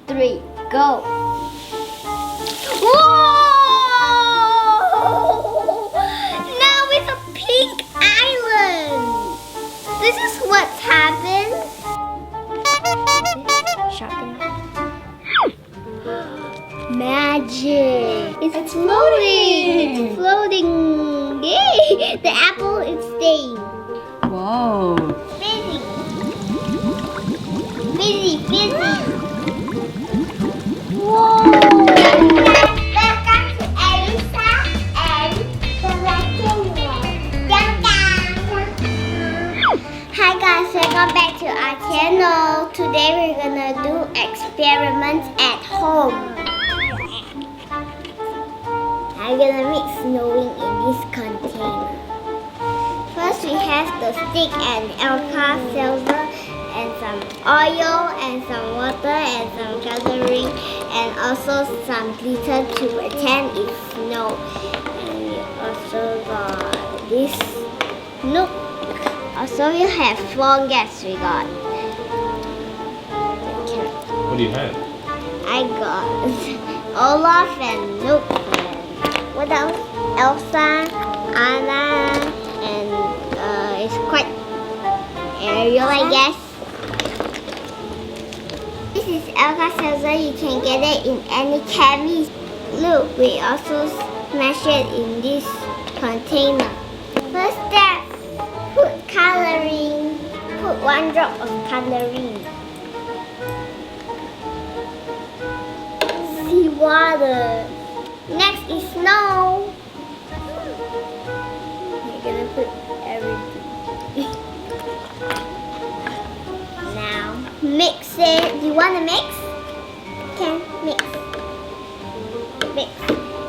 3, go! Whoa! Now it's a pink island. This is what's happened. Sharpen. Magic! It's floating! It's floating! Yay! The apple is staying. Whoa. Busy! Busy! Busy! Whoa! Welcome to Alyssa and the Hi guys, welcome back to our channel. Today we're gonna do experiments at home. I'm gonna mix snowing in this container. First we have the stick and Alka-Seltzer and some oil and some water and some coloring and also some glitter to pretend it's snow. And we also got this nook. Also we have 4 guests we got. What do you have? I got Olaf and Nook. What else? Elsa, Anna, and it's quite Ariel, I guess. This is Alka-Seltzer. You can get it in any chemist. Look, we also smash it in this container. First step, put coloring. Put 1 drop of coloring. Sea water. Next is snow. We're gonna put everything. Now mix it. Do you want to mix? Okay, mix. Mix.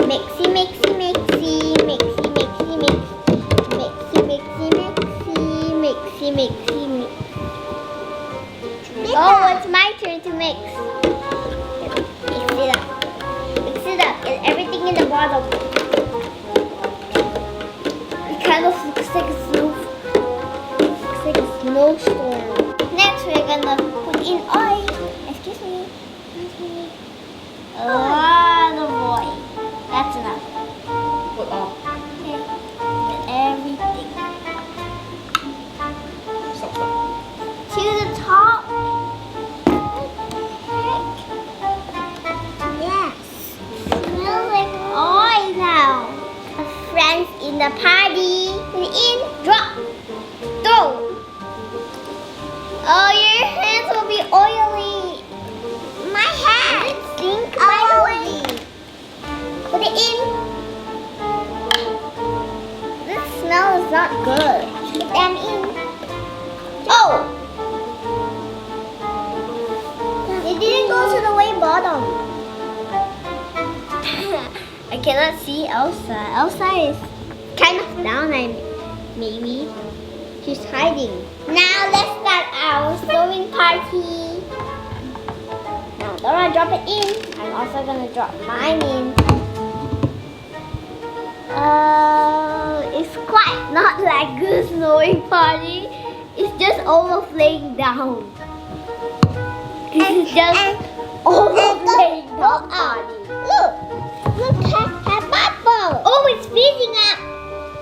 Mixy, mixy, mixy, mixy, mixy, mix. Mixy, mixy, mixy, mixy, mixy, mix. Oh, it's my turn to mix. Mix it up. Mix it up. Get everything in the bottle. It kind of looks like a snow. Looks like a snowstorm. Next, we're gonna put in oil. Excuse me. A lot of oil. That's enough. Put all. Okay. Get everything Stop. to the top. Yes. Smells like oil now. Friends in the party. Put it in. Drop. Throw. Oh, your hands will be oily. My hands stink oily. Put it in. This smell is not good. Put them in. Oh! It didn't go to the way bottom. I cannot see Elsa. Elsa is kind of down, maybe. She's hiding. Now let's start our snowing party. Now Dora, drop it in. I'm also gonna drop mine in. It's quite not like a snowing party. It's just overflowing down. It's just overflowing down party. Look, have bubble. Oh, it's fizzing up.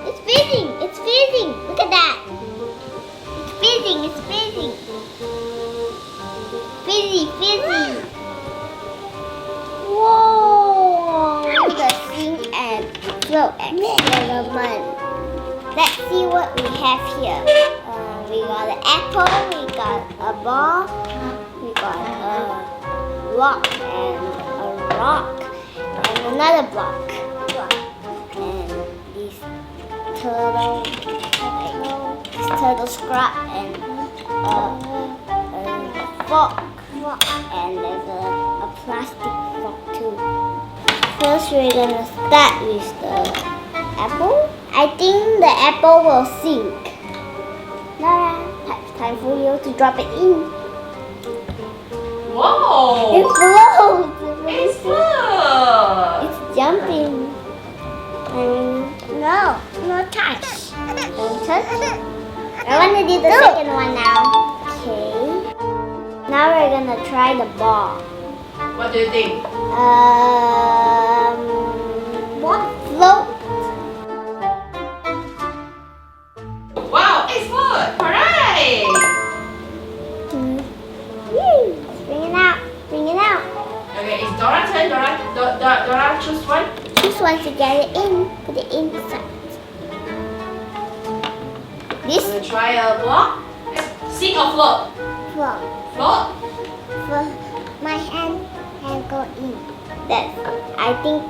It's fizzing. It's fizzing. Look at that. It's fizzing. It's fizzing. Fizzy, fizzy. Whoa! The sing and flow experiment. Let's see what we have here. We got an apple, we got a ball, we got a block and a rock, and another block. And this turtle scrap and a fork. And there's a plastic fork too. First we're gonna start with the apple. I think the apple will sink. Dora, time for you to drop it in. Whoa! It floats. It's slow. It's jumping. No touch. Don't touch. I want to do the second one now. Okay. Now we're gonna try the ball. do you think? What? Float. Wow, excellent! Hooray! Bring it out. Bring it out. Okay, it's Dora's turn. Dora, choose one. Choose one to get it in. Put it inside. This We'll try a block. Sink or float? float. Float. My hand go in. That's, I think,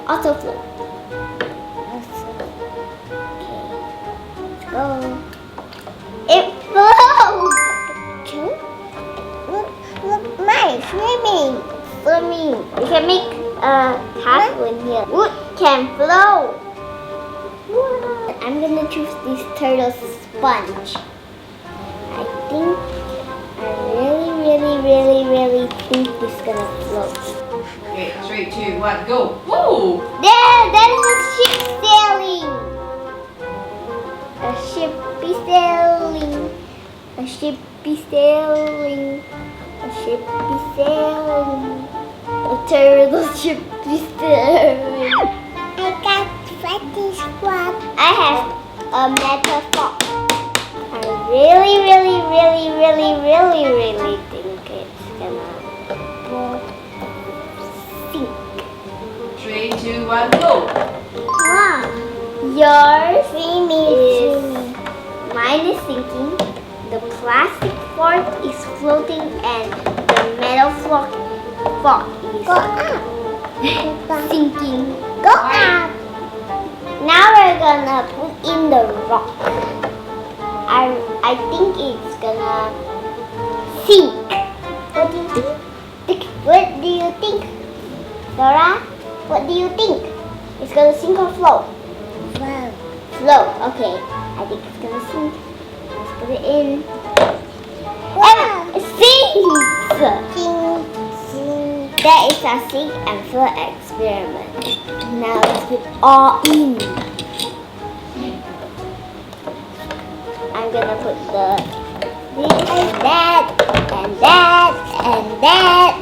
auto float. Okay, let's go. It flows. Look, my swimming. We can make a castle in here. Wood can flow. I'm gonna choose this turtle sponge. I think I really think this is gonna float. Okay, 3, 2, 1, go. Woo! That is a ship sailing. A ship be sailing. A ship be sailing. A ship be sailing. A turtle ship be sailing. I got fetish one. I have a metal fork. I really think it's gonna sink. 3, 2, 1, go. Wow. Yours is mine is sinking. The plastic fork is floating and the metal fork is sinking. Go up. Now we're gonna put in the rock. I think it's gonna sink. What do you think? What do you think, Dora? What do you think? It's gonna sink or float? Float. Okay. I think it's gonna sink. Let's put it in. And it sinks. That is a sink and float experiment. Now let's put all in. I'm gonna put this and that and that and that.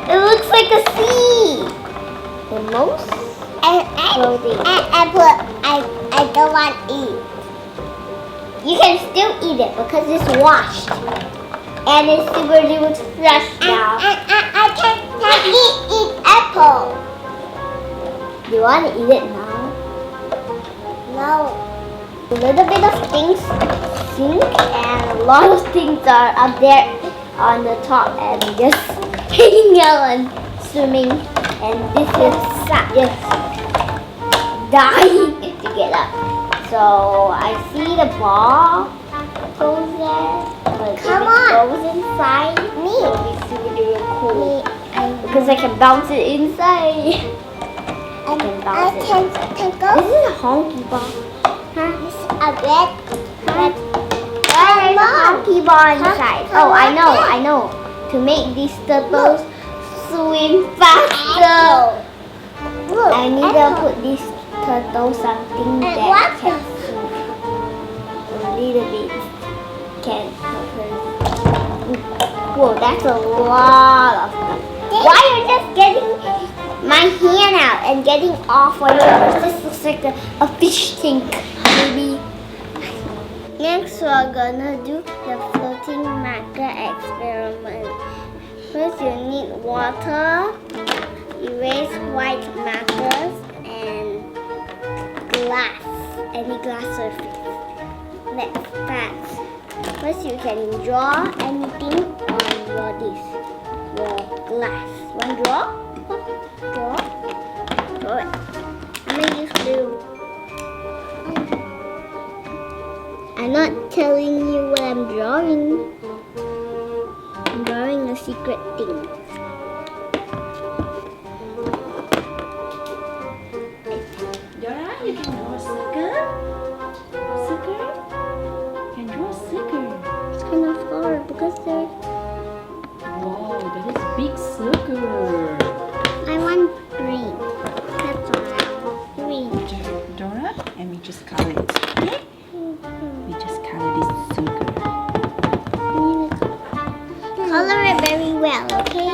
It looks like a sea. The most floating. I don't want to eat. You can still eat it because it's washed. And it's super duper fresh now. I can't eat apple. Do you want to eat it now? No. A little bit of things sink and a lot of things are up there on the top and just hanging out and swimming. And this is just dying to get up. So I see the ball goes there. But if it goes inside me, it'll be super cool. Because I can bounce it inside. I can bounce it. Can go. This is a honky ball. Huh? This is a red. There's a honky ball inside. Oh, I know. To make these turtles swim faster. I need to put this turtle something that can swim a little bit. Can help her. Whoa, that's a lot of stuff. Why are you just getting my hand out and getting off for yours? This looks like a fish tank, maybe. Next, we're gonna do the floating marker experiment. First, you need water, erase white markers, and glass. Any glass surface. Let's start. First, you can draw anything on your glass. Want to draw? Draw it. I'm gonna use blue. I'm not telling you what I'm drawing. I'm drawing a secret thing. Dora, you can draw a circle. Circle? You can draw a circle. It's kind of hard because there's... Wow, that is a big circle. I want green. That's all I want. Green. Dora, let me just color it. Okay? We just color this circle. Color it very well, okay?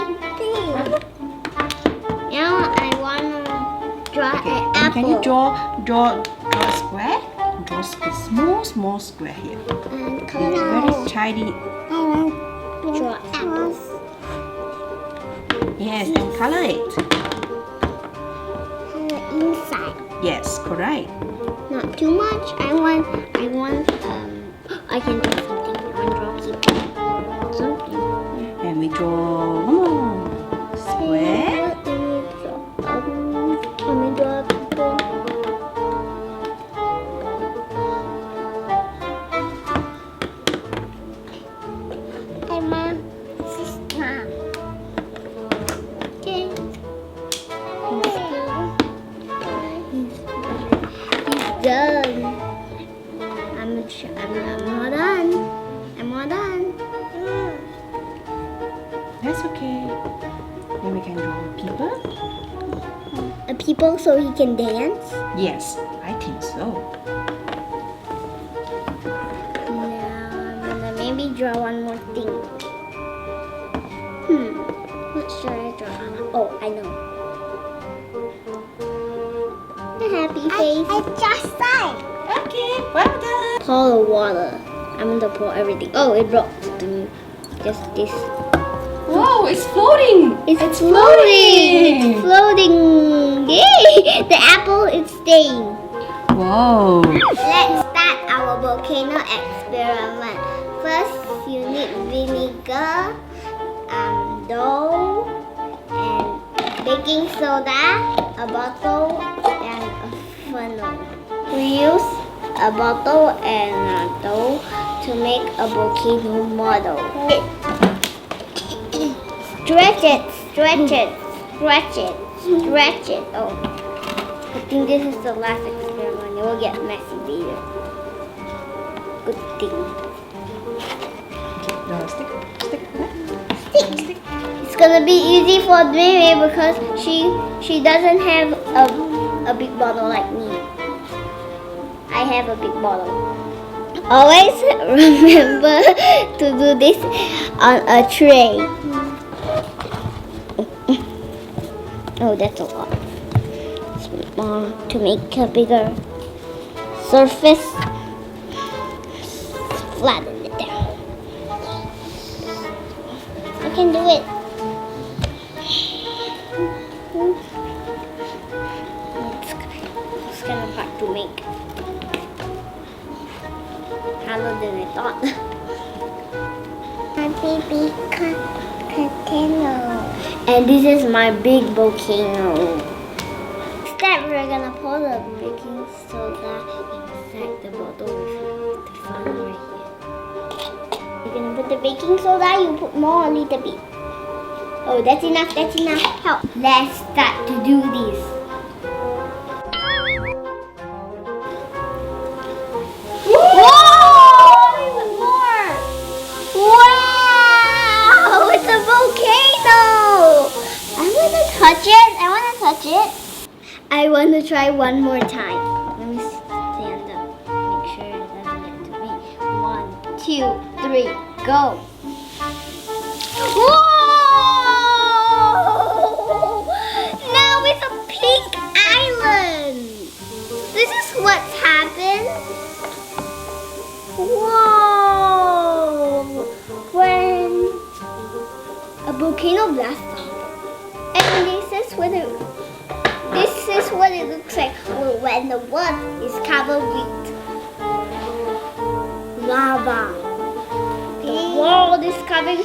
Now I want to draw an apple. Can you draw a square? Draw a small square here. And It's color very tiny. draw apples. Yes, and color it. Color inside. Yes, correct. Not too much. I want I can do something. I want to draw people. Something. And we draw one more square. What do we draw? Let me draw people. Hey, Mom. This is Mom. Okay. He's done. I'm all done. I'm all done. That's okay. Then we can draw people. A people so he can dance. Yes, I think so. Now I'm gonna maybe draw one more thing. What should I draw? Oh, I know. A happy face. I just signed. Okay, well done. Pour the water. I'm gonna pour everything. Oh, it dropped to me. Just this. Whoa, it's floating. It's floating. It's floating. Yay! The apple is staying. Whoa. Let's start our volcano experiment. First, you need vinegar, dough, and baking soda, a bottle, and a funnel. We use a bottle and a dough to make a volcano model. Stretch it, stretch it, stretch it, stretch it. Oh, I think this is the last experiment. It will get messy later. Good thing. No, stick. Stick. It's gonna be easy for Mimi because she doesn't have a big bottle like me. I have a big bottle. Always remember to do this on a tray. Oh, that's a lot. To make a bigger surface, flatten it down. I can do it. It's kind of hard to make. Harder than I thought. My baby volcano. And this is my big volcano. Step, we're gonna pour the baking soda inside the bottle with the funnel right here. You're gonna put the baking soda, you put more a little bit. Oh, that's enough, that's enough. Help. Let's start to do this. Whoa! Even more! Wow! It's a volcano! I wanna touch it. I wanna touch it. I want to try one more time. Let me stand up. Make sure it doesn't get to me. 1, 2, 3, go. Whoa! Now it's a pink island. This is what's happened. Whoa! When a volcano blasts out. And this is what it looks like when the wood is covered with lava. The world is covered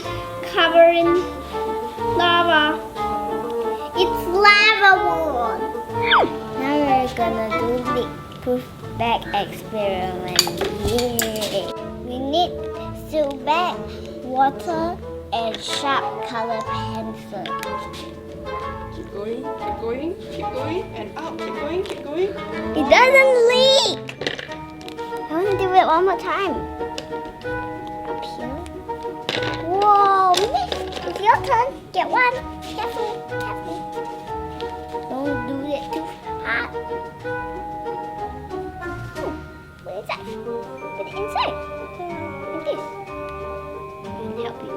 in lava. It's lava world. Now we're gonna do the proof bag experiment. Yeah. We need silk bag, water, and sharp color pencil. Keep going, and up. Keep going. It doesn't leak. I want to do it one more time. Up here. Whoa, it's your turn. Get one. Careful. Don't do it too hard. Put it inside. Put it inside. Like this. And help you.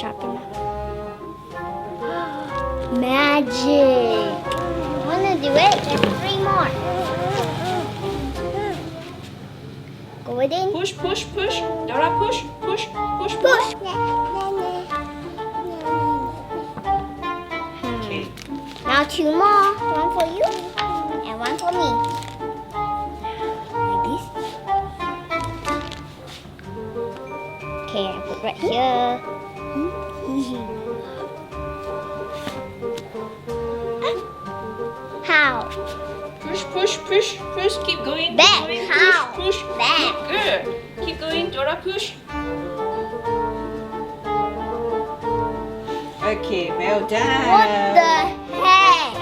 sharp enough. Magic! I wanna do it. There's 3 more. Go it in. Push, push, push. Dora, push, push, push, push. Push. Okay. Now 2 more. 1 for you and 1 for me. Like this. Okay, I put right here. How? Push, push, push, push. Keep going. Back. Keep going. How? Push, push. Back. Good. Keep going, Dora, push. Okay, well done. What the heck?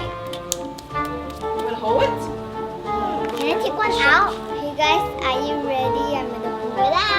You will hold it? Can I take one out? Hey guys, are you ready? I'm gonna pull it out.